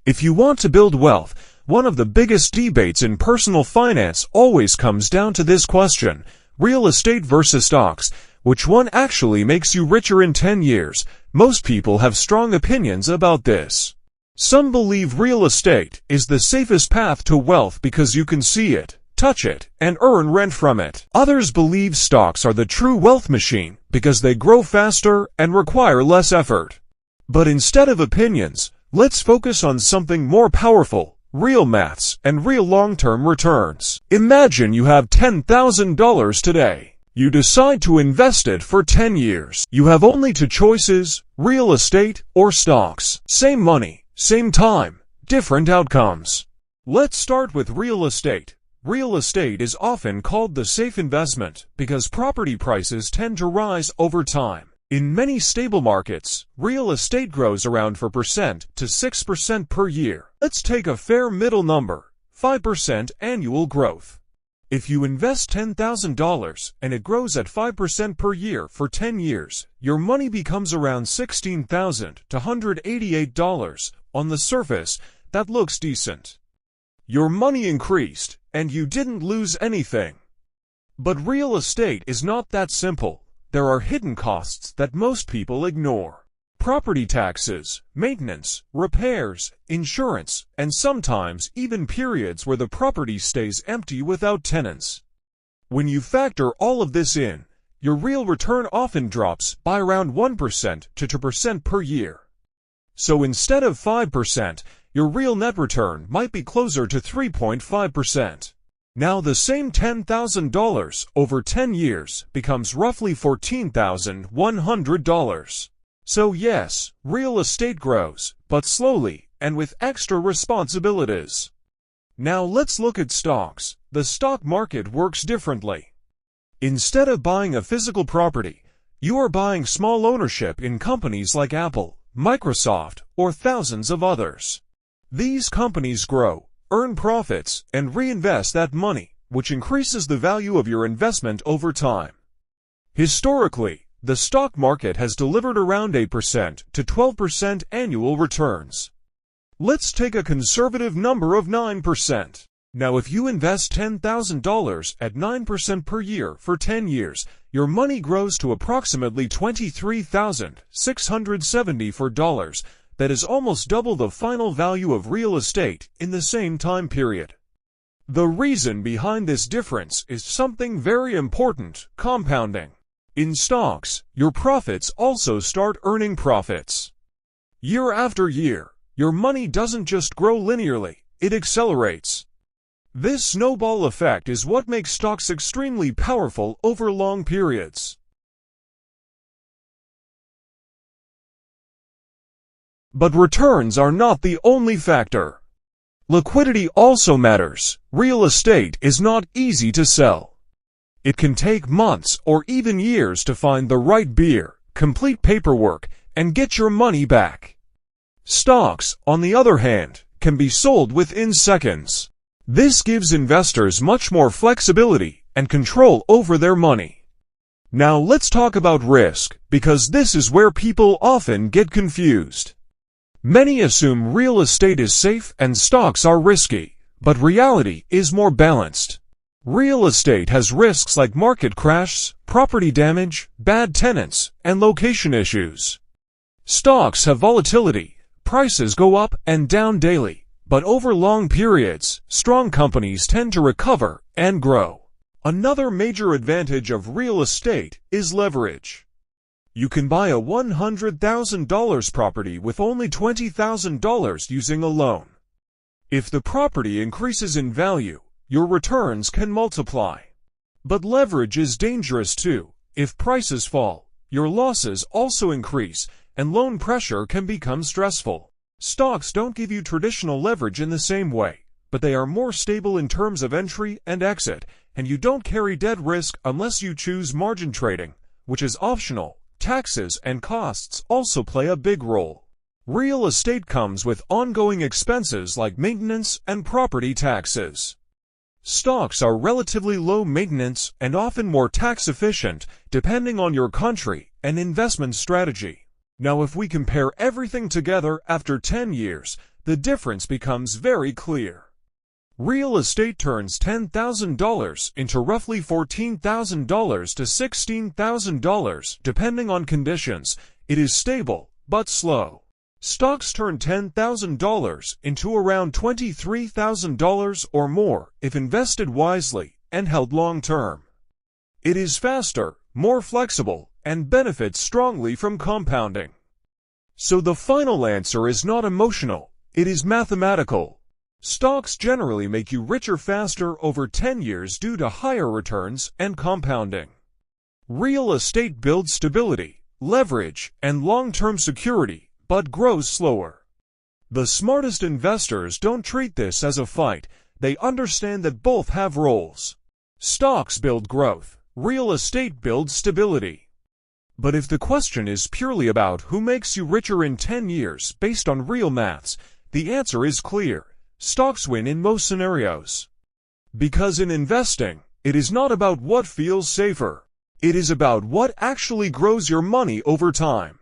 If you want to build wealth, one of the biggest debates in personal finance always comes down to this question: real estate versus stocks. Which one actually makes you richer in 10 years? Most people have strong opinions about this. Some believe real estate is the safest path to wealth because you can see it, touch it, and earn rent from it. Others believe stocks are the true wealth machine because they grow faster and require less effort. But instead of opinions, let's focus on something more powerful: real maths and real long-term returns. Imagine you have $10,000 today. You decide to invest it for 10 years. You have only two choices: real estate or stocks. Same money, same time, different outcomes. Let's start with real estate. Real estate is often called the safe investment because property prices tend to rise over time. In many stable markets, real estate grows around 4% to 6% per year. Let's take a fair middle number: 5% annual growth. If you invest $10,000 and it grows at 5% per year for 10 years, your money becomes around $16,000 to $188. On the surface, that looks decent. Your money increased, and you didn't lose anything. But real estate is not that simple. There are hidden costs that most people ignore: property taxes, maintenance, repairs, insurance, and sometimes even periods where the property stays empty without tenants. When you factor all of this in, your real return often drops by around 1% to 2% per year. So instead of 5%, your real net return might be closer to 3.5%. Now the same $10,000 over 10 years becomes roughly $14,100. So yes, real estate grows, but slowly and with extra responsibilities. Now let's look at stocks. The stock market works differently. Instead of buying a physical property, you are buying small ownership in companies like Apple, Microsoft, or thousands of others. These companies grow, earn profits, and reinvest that money, which increases the value of your investment over time. Historically, the stock market has delivered around 8% to 12% annual returns. Let's take a conservative number of 9%. Now if you invest $10,000 at 9% per year for 10 years, your money grows to approximately $23,674. That is almost double the final value of real estate in the same time period. The reason behind this difference is something very important: compounding. In stocks, your profits also start earning profits. Year after year, your money doesn't just grow linearly, it accelerates. This snowball effect is what makes stocks extremely powerful over long periods. But returns are not the only factor. Liquidity also matters. Real estate is not easy to sell. It can take months or even years to find the right buyer, complete paperwork, and get your money back. Stocks, on the other hand, can be sold within seconds. This gives investors much more flexibility and control over their money. Now let's talk about risk, because this is where people often get confused. Many assume real estate is safe and stocks are risky, but reality is more balanced. Real estate has risks like market crashes, property damage, bad tenants, and location issues. Stocks have volatility. Prices go up and down daily, but over long periods, strong companies tend to recover and grow. Another major advantage of real estate is leverage. You can buy a $100,000 property with only $20,000 using a loan. If the property increases in value, your returns can multiply. But leverage is dangerous too. If prices fall, your losses also increase, and loan pressure can become stressful. Stocks don't give you traditional leverage in the same way, but they are more stable in terms of entry and exit, and you don't carry debt risk unless you choose margin trading, which is optional. Taxes and costs also play a big role. Real estate comes with ongoing expenses like maintenance and property taxes. Stocks are relatively low maintenance and often more tax efficient, depending on your country and investment strategy. Now if we compare everything together after 10 years, the difference becomes very clear. Real estate turns $10,000 into roughly $14,000 to $16,000, depending on conditions. It is stable, but slow. Stocks turn $10,000 into around $23,000 or more if invested wisely and held long-term. It is faster, more flexible, and benefits strongly from compounding. So the final answer is not emotional, it is mathematical. Stocks generally make you richer faster over 10 years due to higher returns and compounding. Real estate builds stability, leverage, and long-term security, but grows slower. The smartest investors don't treat this as a fight, they understand that both have roles. Stocks build growth, real estate builds stability. But if the question is purely about who makes you richer in 10 years based on real maths, the answer is clear. Stocks win in most scenarios. Because in investing, it is not about what feels safer. It is about what actually grows your money over time.